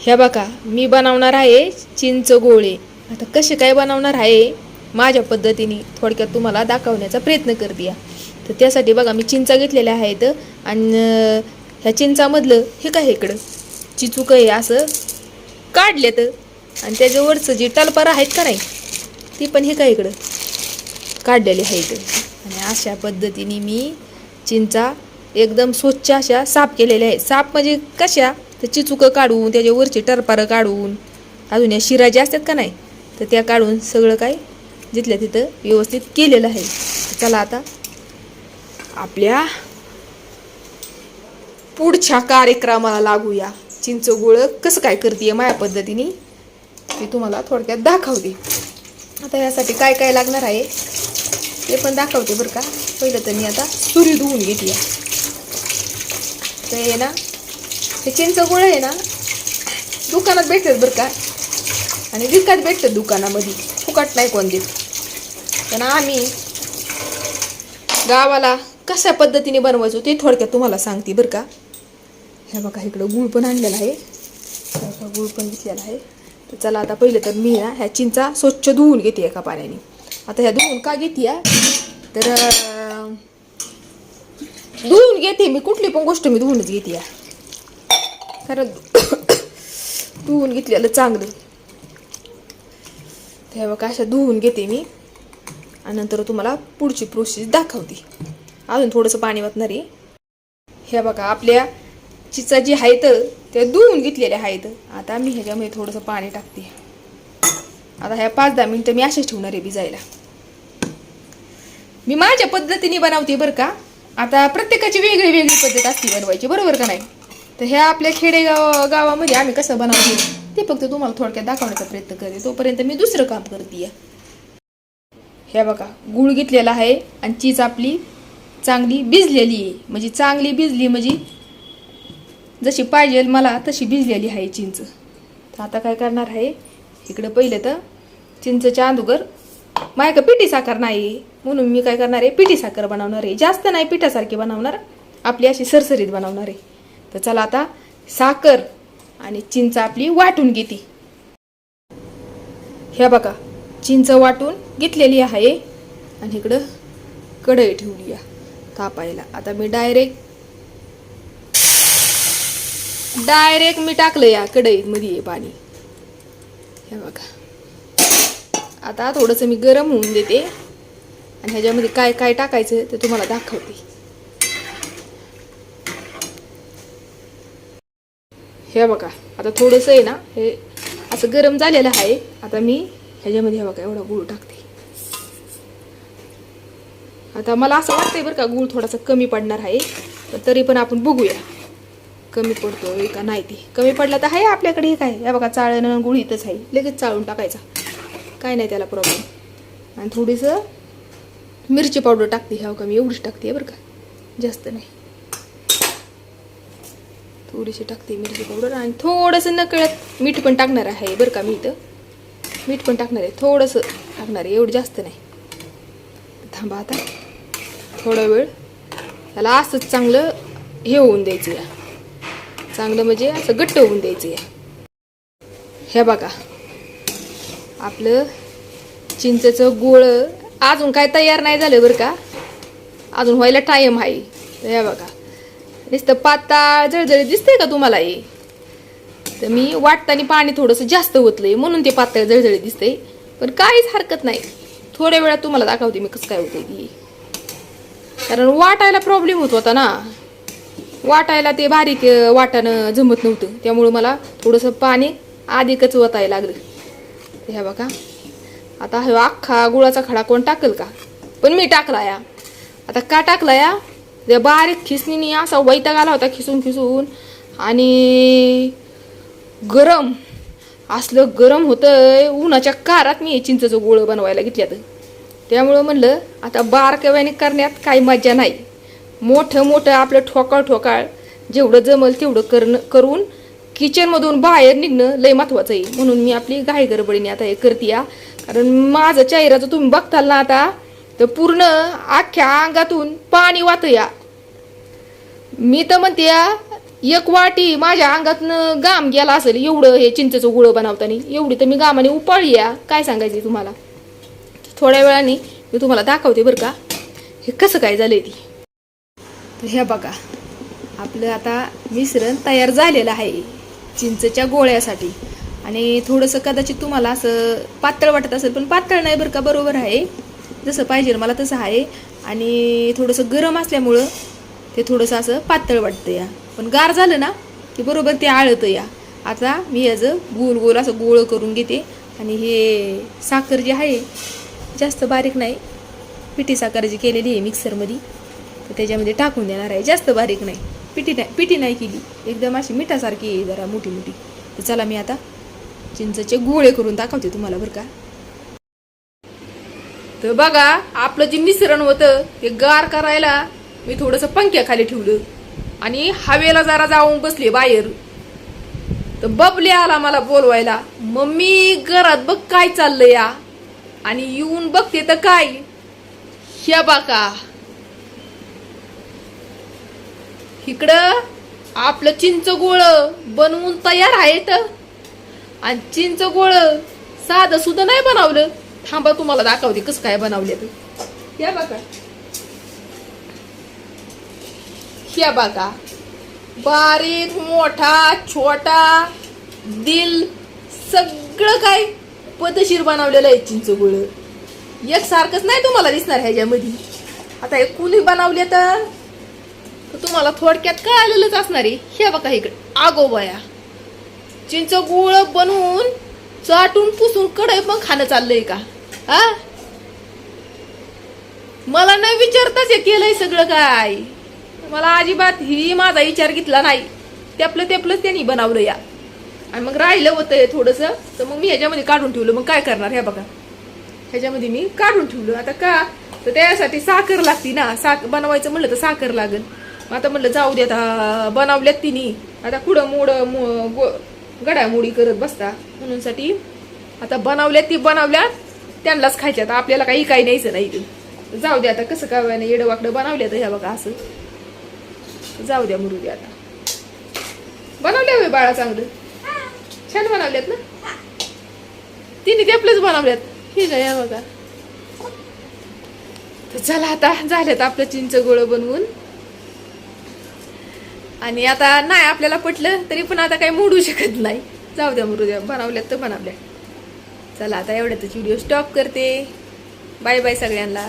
हे बघा मी बनवणार आहे चिंच गोळे. आता कसे काय बनवणार आहे माझ्या पद्धतीने थोडक्यात तुम्हाला दाखवण्याचा प्रयत्न करते. तर त्यासाठी बघा मी चिंचा घेतलेल्या आहेत आणि ह्या चिंचामधलं हे काय इकडं चिचूक आहे असं काढलेत आणि त्याच्यावरचं जे टलपार आहेत का नाही ती पण हे काय इकडं काढलेली आहेत. आणि अशा पद्धतीने मी चिंचा एकदम स्वच्छ अशा साफ केलेल्या आहेत. साफ म्हणजे कशा तर चिचुकं काढून त्याच्यावरची टरपारं काढून अजून या शिरा ज्या असतात का नाही तर त्या काढून सगळं काय जिथल्या तिथं व्यवस्थित केलेलं आहे. चला आता आपल्या पुढच्या कार्यक्रमाला लागूया. चिंच गोळ कसं काय करते माझ्या पद्धतीने मी तुम्हाला थोडक्यात दाखवते. आता यासाठी काय काय लागणार आहे ते पण दाखवते बरं का. पहिलं तर मी आता सुरी धुवून घेते. ते आहे ना हे चिंच गोळ आहे ना दुकानात भेटतात बरं का आणि विकत भेटतात दुकानामध्ये, फुकट नाही कोण देत. पण आम्ही गावाला कशा पद्धतीने बनवायचो ते थोडक्यात तुम्हाला सांगते बरं का. हे बघा इकडं गूळ पण आणलेला आहे, गूळ पण घेतलेला आहे. तर चला आता पहिलं तर मी ना ह्या चिंचा स्वच्छ धुवून घेते एका पाण्याने. आता ह्या धुवून का घेते तर धुवून घेते मी कुठली पण गोष्ट मी धुवूनच घेते कारण धुवून घेतलेलं चांगलं. ते बघा अशा धुवून घेते मी आणि नंतर तुम्हाला पुढची प्रोसेस दाखवते. अजून थोडंसं पाणी वाटणार आहे. हे बघा आपल्या चिंचा जी आहेत त्या धुवून घेतलेल्या आहेत. आता मी ह्याच्यामध्ये थोडंसं पाणी टाकते. आता ह्या 5-10 मिनिटं मी असेच ठेवणार आहे भिजायला. मी माझ्या पद्धतीने बनवते बरं का. आता प्रत्येकाची वेगळी वेगळी पद्धत असते बनवायची, बरोबर का नाही. तर ह्या आपल्या गावामध्ये आम्ही कसं बनवतो ते फक्त तुम्हाला थोडक्यात दाखवण्याचा प्रयत्न करते. तोपर्यंत मी दुसरं काम करते. हे बघा गूळ घेतलेला आहे आणि चीज आपली चांगली भिजलेली आहे. म्हणजे चांगली भिजली म्हणजे जशी पाहिजे मला तशी भिजलेली आहे चिंच. तर आता काय करणार आहे इकडं पहिलं तर चिंचच्या अगोदर माझ्या पिठी साखर नाही म्हणून मी काय करणार आहे पिठी साखर बनवणार आहे. जास्त नाही पिठासारखी बनवणार, आपली अशी सरसरीत बनवणार आहे. तर चला आता साखर आणि चिंच आपली वाटून घेते. हे बघा चिंच वाटून घेतलेली आहे आणि इकडं कढई ठेवली आहे तापायला. आता मी डायरेक्ट मी टाकलं या कढईमध्ये पाणी. हे बघा आता थोडंसं मी गरम होऊन देते आणि ह्याच्यामध्ये काय काय टाकायचं ते तुम्हाला दाखवते. हे बघा आता थोडंसं आहे ना हे असं गरम झालेलं आहे. आता मी ह्याच्यामध्ये हे बघा एवढा गूळ टाकते. आता मला असं वाटतंय बरं का गूळ थोडासा कमी पडणार आहे, पण तरी पण आपण बघूया कमी पडतोय का नाही. ते कमी पडला तर आहे आपल्याकडे. हे काय हे बघा चाळणं गुळ इथंच आहे, लगेच चाळून टाकायचा, काय नाही त्याला प्रॉब्लेम. आणि थोडीसं मिरची पावडर टाकते. ह्या बघा मी एवढीच टाकते बरं का, जास्त नाही, थोडीशी टाकते मिरची पावडर. आणि थोडंसं नकळत मीठ पण टाकणार आहे बरं का. मी इथं मीठ पण टाकणार आहे, थोडंसं टाकणार आहे, एवढं जास्त नाही. थांबा आता थोडा वेळ त्याला असंच चांगलं हे होऊन द्यायचं या, चांगलं म्हणजे असं घट्ट होऊन द्यायचं या. हे बघा आपलं चिंचेचं गोळ अजून काय तयार नाही झालं बरं का, अजून व्हायला टाईम आहे. हे बघा नुसतं पातळ जळजळीत दिसतंय का तुम्हाला हे. तर मी वाटताना पाणी थोडंसं जास्त ओतलंय म्हणून ते पातळ जळजळीत दिसतंय, पण काहीच हरकत नाही. थोड्या वेळात तुम्हाला दाखवते मी कसं काय होतंय ती. कारण वाटायला प्रॉब्लेम होत होता ना, वाटायला ते बारीक वाटाणं जमत नव्हतं, त्यामुळं मला थोडंसं पाणी अधिकच ओतायला लागलं. ह्या बघा आता हा अख्खा गुळाचा खडा कोण टाकल का, पण मी टाकला या. आता का टाकला या त्या बारीक खिसणीने असा वैताग आला होता खिसून खिसून. आणि गरम असलं गरम होतंय, उन्हाच्या कारात मी चिंचेचं गोळ बनवायला घेतल्यात. त्यामुळं म्हणलं आता बारकाव्याने करण्यात काही मजा नाही, मोठं मोठं आपलं ठोकाळ जेवढं जमल तेवढं करून किचनमधून बाहेर निघणं लय महत्वाचं आहे. म्हणून मी आपली घाई गडबडीने आता हे करते या. कारण माझं चेहऱ्याचं तुम्ही बघताल ना आता तर पूर्ण अख्ख्या अंगातून पाणी वाहतं या. मी तर म्हणते एक वाटी माझ्या अंगातनं घाम गेला असेल एवढं हे चिंचेचं गुळ बनवताना. एवढी तर मी घामाने उपाळी या, काय सांगायची तुम्हाला. थोड्या वेळाने मी तुम्हाला दाखवते बरं का हे कसं काय झालंय ती. तर हे बघा आपलं आता मिश्रण तयार झालेलं आहे चिंचेच्या गोळ्यासाठी. आणि थोडंसं कदाचित तुम्हाला असं पातळ वाटत असेल, पण पातळ नाही बरं का, बरोबर आहे जसं पाहिजे मला तसं आहे. आणि थोडंसं गरम असल्यामुळं ते थोडंसं असं पातळ वाटतं या, पण गार झालं ना की बरोबर ते आळतं या. आता मी याचं गोल गोल असं गोळ करून घेते. आणि हे साखर जी आहे जास्त बारीक नाही, पिठी साखर जी केलेली आहे मिक्सरमध्ये, तर त्याच्यामध्ये टाकून देणार आहे. जास्त बारीक नाही, पिठी नाही केली, एकदम अशी मिठासारखी आहे जरा मोठी मोठी. तर चला मी आता चिंचेचे गोळे करून दाखवते तुम्हाला बरं का. तर बघा आपलं जे मिश्रण होतं ते गार करायला मी थोडंसं पंख्याखाली ठेवलं आणि हवेला जरा जाऊन बसले बाहेर. तर बबले आला मला बोलवायला, मम्मी घरात बघ काय चाललंय या. आणि येऊन बघते तर काय, ह्या बघा इकडं आपलं चिंच गोळ बनवून तयार आहेत. आणि चिंच गोळ साधं सुद्धा नाही बनवलं. थांबा तुम्हाला दाखवते कसं काय बनवले. या बघा, या बघा बारीक मोठा छोटा दिल सगळं काय पद्धतशीर बनवलेलं आहे चिंच गोळ. एक सारखंच नाही तुम्हाला दिसणार ह्याच्यामध्ये. आता हे कुणी बनवले तर तुम्हाला थोडक्यात काय आलेलंच असणार आहे. हे बघा इकडे आगोबाया चिंच गुळ बनवून चाटून पुसून कढई पण खाणं चाललंय का. हा मला नाही विचारताच हे केलंय सगळं काय. मला अजिबात ही माझा विचार घेतला नाही. तेपलं त्यांनी बनवलं या. आणि मग राहिलं होतं हे थोडंसं, तर मग मी ह्याच्यामध्ये काढून ठेवलं. मग काय करणार, हे बघा ह्याच्यामध्ये मी काढून ठेवलं. आता का तर त्यासाठी साखर लागती ना, बनवायचं म्हणलं तर साखर लागेल. आता म्हणलं जाऊ दे, आता बनवल्यात तिने, आता कुठं गडामोडी करत बसता म्हणून साठी आता बनवल्यात ती बनवल्यात त्यांनाच खायच्यात, आपल्याला काही न्यायचं नाही ते. जाऊ द्या आता कसं काय नाही येडं वाकडं बनवल्यात ह्या बघा असं. जाऊ द्या मरू द्या. आता बनवल्या होय बाळा, चांगलं छान बनवल्यात ना तिने, ते आपलंच बनवल्यात. ठीक आहे या बघा. तर चला आता झाल्यात आपलं चिंच गोळ बनवून. आणि आता नाही आपल्याला पटलं तरी पण आता काही मोडू शकत नाही. जाऊ द्या मरू द्या, बनवल्यात तर बनवल्या. चला आता एवढ्यातच व्हिडिओ स्टॉप करते. बाय बाय सगळ्यांना.